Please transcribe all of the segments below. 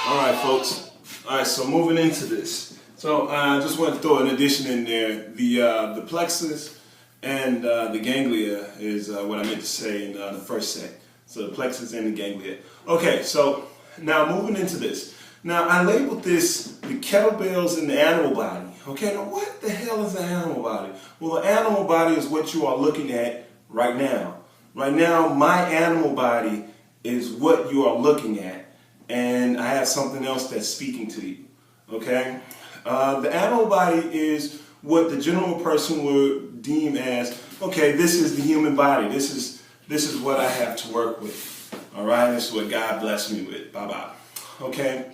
All right, folks. All right, so moving into this. So I just want to throw an addition in there. The plexus and the ganglia is what I meant to say in the first set. So the plexus and the ganglia. Okay, so now moving into this. Now I labeled this the kettlebells in the animal body. Okay, now what the hell is the animal body? Well, the animal body is what you are looking at right now. Right now, my animal body is what you are looking at. And I have something else that's speaking to you, okay? The animal body is what the general person would deem as, okay, this is the human body. This is what I have to work with, all right? This is what God blessed me with, bye-bye, okay?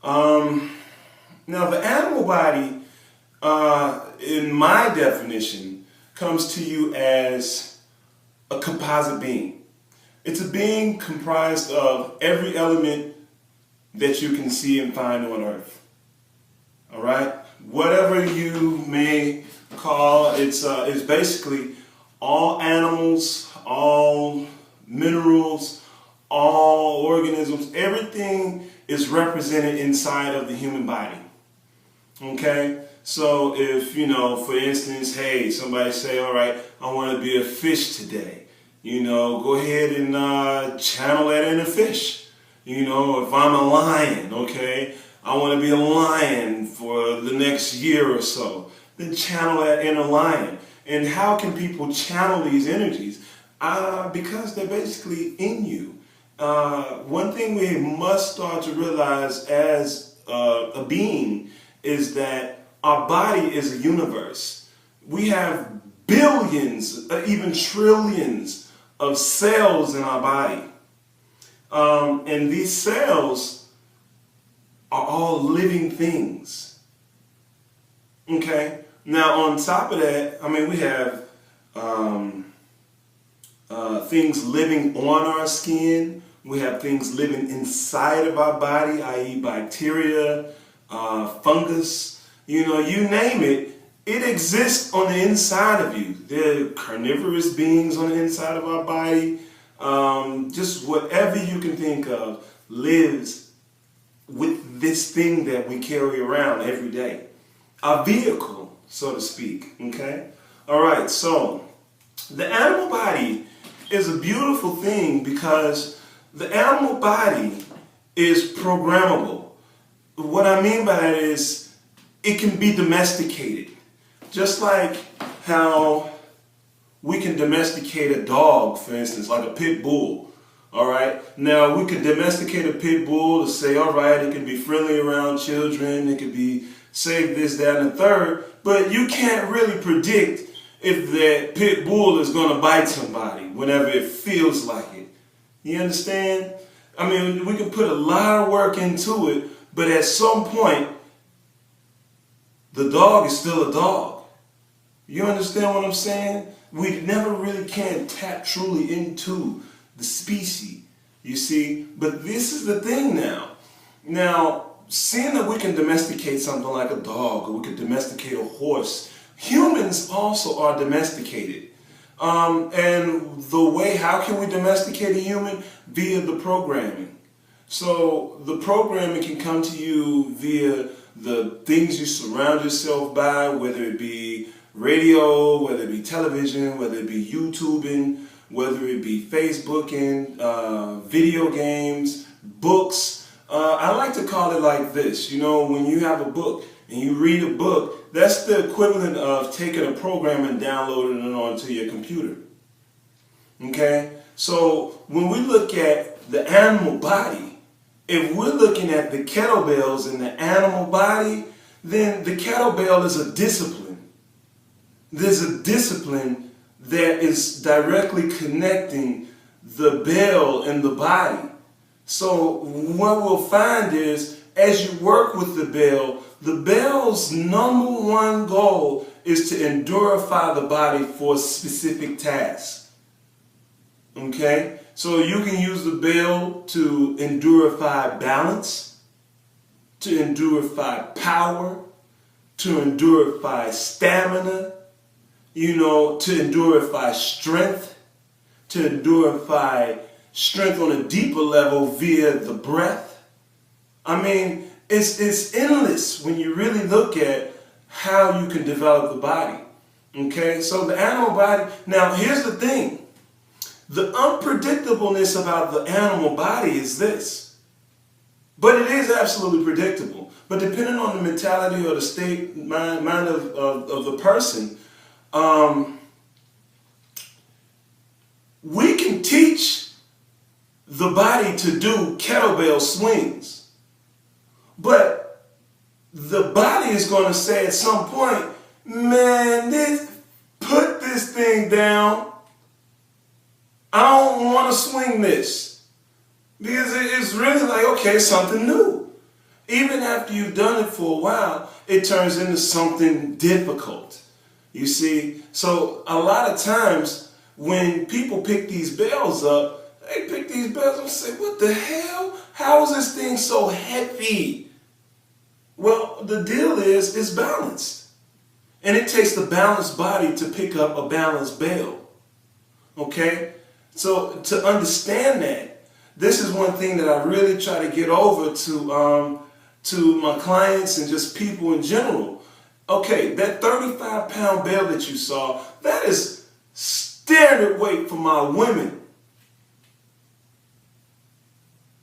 Now, the animal body, in my definition, comes to you as a composite being. It's a being comprised of every element that you can see and find on earth. All right? Whatever you may call it's basically all animals, all minerals, all organisms, everything is represented inside of the human body. Okay? So if, for instance, hey, somebody say, all right, I want to be a fish today. Go ahead and channel that in a fish. If I'm a lion, okay, I want to be a lion for the next year or so, then channel that in a lion. And how can people channel these energies? Because they're basically in you. One thing we must start to realize as a being is that our body is a universe. We have billions, even trillions of cells in our body. And these cells are all living things. Okay? Now, on top of that, we have things living on our skin. We have things living inside of our body, i.e. bacteria, fungus. You name it, it exists on the inside of you. There are carnivorous beings on the inside of our body. Just whatever you can think of lives with this thing that we carry around every day. Our vehicle, so to speak, okay? All right, so the animal body is a beautiful thing because the animal body is programmable. What I mean by that is it can be domesticated. Just like how we can domesticate a dog, for instance, like a pit bull. All right. Now, we can domesticate a pit bull to say, all right, it can be friendly around children. It can be safe, this, that, and the third. But you can't really predict if that pit bull is going to bite somebody whenever it feels like it. You understand? We can put a lot of work into it, but at some point, the dog is still a dog. You understand what I'm saying? We never really can tap truly into the species, you see? But this is the thing now. Now, seeing that we can domesticate something like a dog, or we can domesticate a horse, humans also are domesticated. And the way, how can we domesticate a human? Via the programming. So the programming can come to you via the things you surround yourself by, whether it be radio, whether it be television, whether it be YouTubing, whether it be Facebooking, video games, books. I like to call it like this. When you have a book and you read a book, that's the equivalent of taking a program and downloading it onto your computer. Okay? So when we look at the animal body, if we're looking at the kettlebells in the animal body, then the kettlebell is a discipline. There's a discipline that is directly connecting the bell and the body. So what we'll find is, as you work with the bell's number one goal is to endurify the body for a specific task. Okay? So you can use the bell to endurify balance, to endurify power, to endurify stamina, to endurify strength, to endurify strength on a deeper level via the breath, I mean, it's endless when you really look at how you can develop the body. Okay, so the animal body, now here's the thing. The unpredictableness about the animal body is this. But it is absolutely predictable. But depending on the mentality or the state mind of the person, we can teach the body to do kettlebell swings. But the body is going to say at some point, man, put this thing down. I don't want to swing this. Because it's really like, okay, something new. Even after you've done it for a while, it turns into something difficult. You see? So a lot of times when people pick these bells up, they pick these bells and say, what the hell? How is this thing so heavy? Well, the deal is, it's balanced. And it takes the balanced body to pick up a balanced bell. Okay? So to understand that, this is one thing that I really try to get over to my clients and just people in general. Okay, that 35-pound bell that you saw, that is standard weight for my women.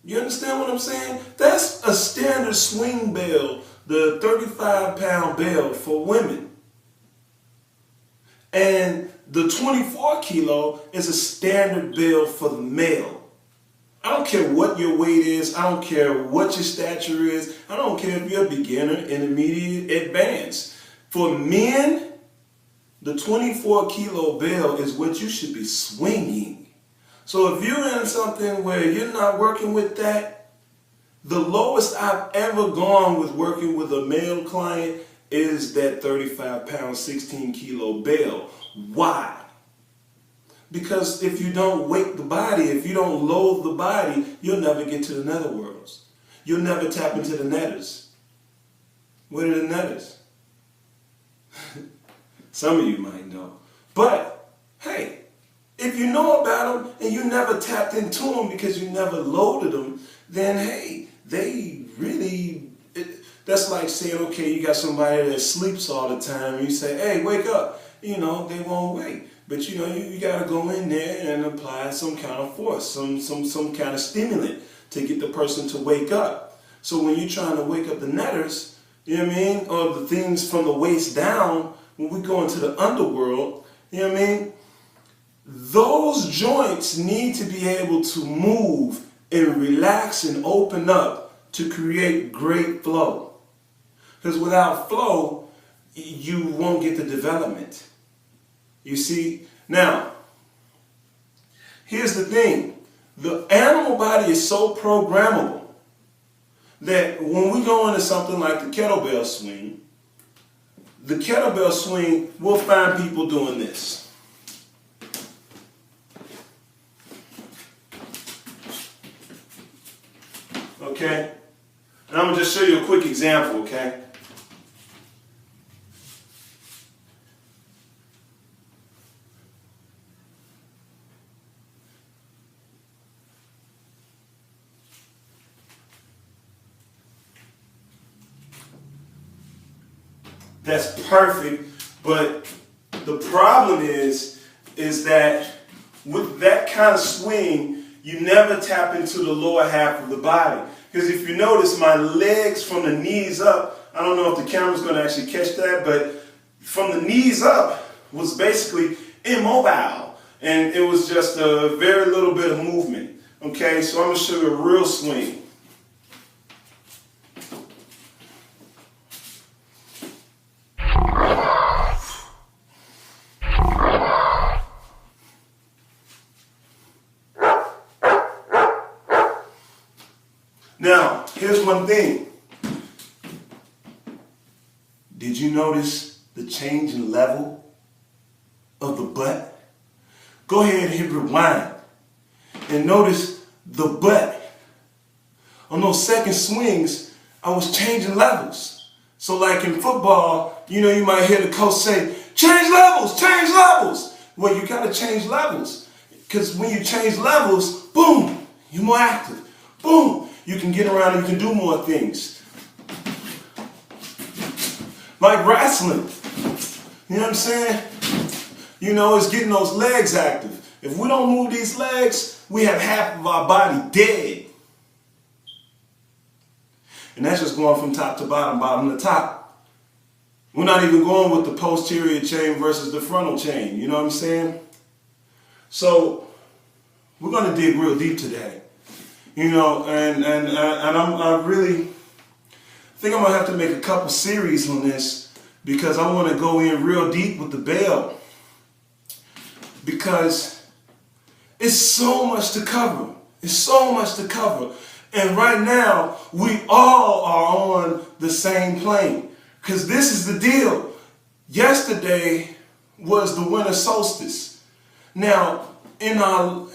You understand what I'm saying? That's a standard swing bell, the 35-pound bell for women. And the 24 kilo is a standard bell for the male. I don't care what your weight is. I don't care what your stature is. I don't care if you're a beginner, intermediate, advanced. For men, the 24 kilo bell is what you should be swinging. So if you're in something where you're not working with that, the lowest I've ever gone with working with a male client is that 35-pound, 16-kilo bell. Why? Because if you don't wake the body, if you don't load the body, you'll never get to the netherworlds. You'll never tap into the netters. What are the netters? Some of you might know. But, hey, if you know about them and you never tapped into them because you never loaded them, then, hey, they really... That's like saying, okay, you got somebody that sleeps all the time, and you say, hey, wake up. You know, they won't wake. But, you know, you got to go in there and apply some kind of force, some kind of stimulant to get the person to wake up. So when you're trying to wake up the netters, you know what I mean, or the things from the waist down, when we go into the underworld, you know what I mean, those joints need to be able to move and relax and open up to create great flow. Because without flow, you won't get the development. You see? Now, here's the thing. The animal body is so programmable that when we go into something like the kettlebell swing, we'll find people doing this. Okay? And I'm going to just show you a quick example, okay? That's perfect, but the problem is that with that kind of swing, you never tap into the lower half of the body. Because if you notice, my legs from the knees up, I don't know if the camera's going to actually catch that, but from the knees up was basically immobile. And it was just a very little bit of movement. Okay, so I'm going to show you a real swing. Now, here's one thing. Did you notice the change in level of the butt? Go ahead and hit rewind and notice the butt. On those second swings, I was changing levels. So like in football, you know, you might hear the coach say, change levels, change levels. Well, you got to change levels. Because when you change levels, boom, you're more active. Boom, You can get around and you can do more things. Like wrestling. You know what I'm saying? You know, it's getting those legs active. If we don't move these legs, we have half of our body dead. And that's just going from top to bottom, bottom to top. We're not even going with the posterior chain versus the frontal chain. You know what I'm saying? So we're going to dig real deep today. You know, and I really think I'm going to have to make a couple series on this because I want to go in real deep with the bell. Because it's so much to cover. It's so much to cover. And right now, we all are on the same plane. Because this is the deal. Yesterday was the winter solstice. Now, in our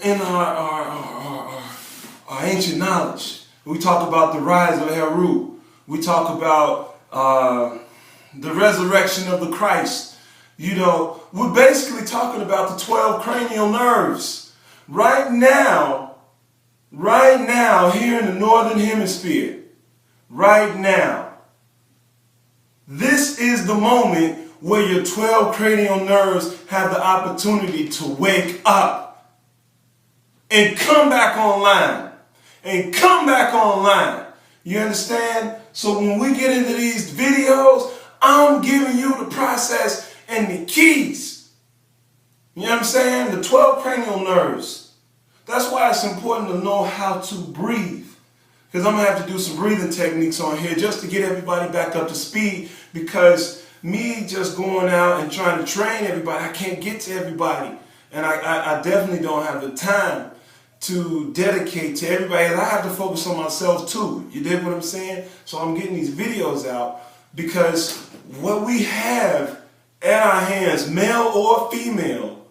ancient knowledge, we talk about the rise of Heru. We talk about the resurrection of the Christ. You know, we're basically talking about the 12 cranial nerves. Right now, here in the northern hemisphere, right now, this is the moment where your 12 cranial nerves have the opportunity to wake up and come back online. You understand? So when we get into these videos, I'm giving you the process and the keys. You know what I'm saying? The 12 cranial nerves. That's why it's important to know how to breathe. Because I'm going to have to do some breathing techniques on here just to get everybody back up to speed. Because me just going out and trying to train everybody, I can't get to everybody. And I definitely don't have the time to dedicate to everybody. And I have to focus on myself too. You dig what I'm saying? So I'm getting these videos out because what we have at our hands, male or female,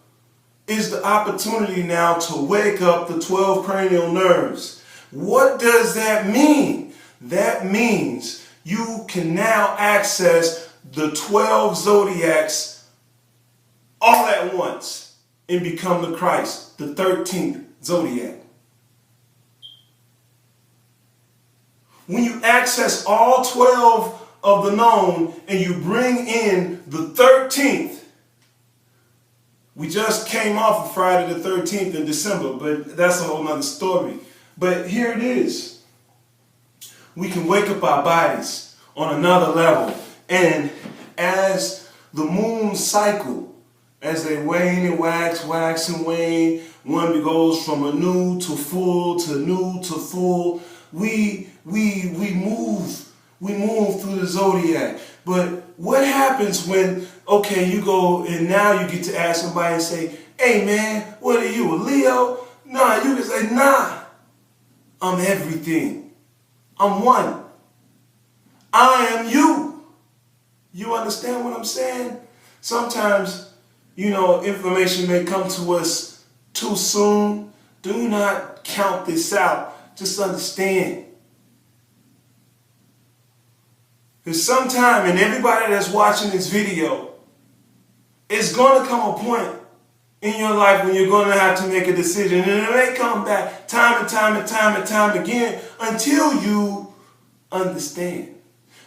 is the opportunity now to wake up the 12 cranial nerves. What does that mean? That means you can now access the 12 zodiacs all at once and become the Christ, the 13th zodiac. When you access all 12 of the known and you bring in the 13th, we just came off of Friday the 13th in December, but that's a whole nother story. But here it is. We can wake up our bodies on another level. And as the moon cycle, as they wane and wax and wane, one goes from a new to full to new to full, we move through the zodiac. But what happens when, okay, you go and now you get to ask somebody and say, hey man, what are you, a Leo? Nah, you can say, nah, I'm everything. I'm one. I am you. You understand what I'm saying? Sometimes, you know, information may come to us too soon. Do not count this out. Just understand. Because sometime, and everybody that's watching this video, it's going to come a point in your life when you're going to have to make a decision. And it may come back time and time again until you understand.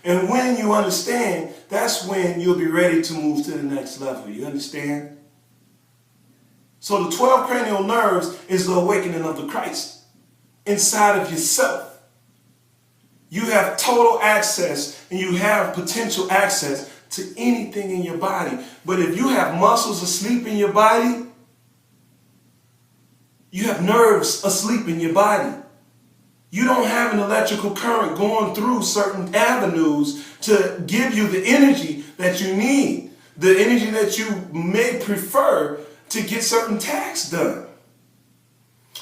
And when you understand, that's when you'll be ready to move to the next level. You understand? So the 12 cranial nerves is the awakening of the Christ inside of yourself. You have total access and you have potential access to anything in your body. But if you have muscles asleep in your body, you have nerves asleep in your body. You don't have an electrical current going through certain avenues to give you the energy that you need, the energy that you may prefer to get certain tasks done.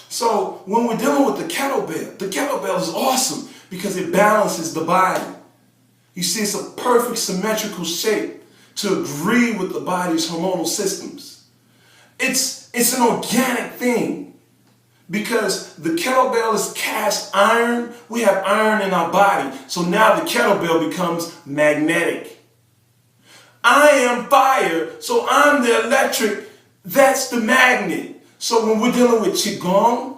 So when we're dealing with the kettlebell is awesome because it balances the body. You see, it's a perfect symmetrical shape to agree with the body's hormonal systems. It's an organic thing. Because the kettlebell is cast iron, we have iron in our body. So now the kettlebell becomes magnetic. I am fire, so I'm the electric, that's the magnet. So when we're dealing with Qigong,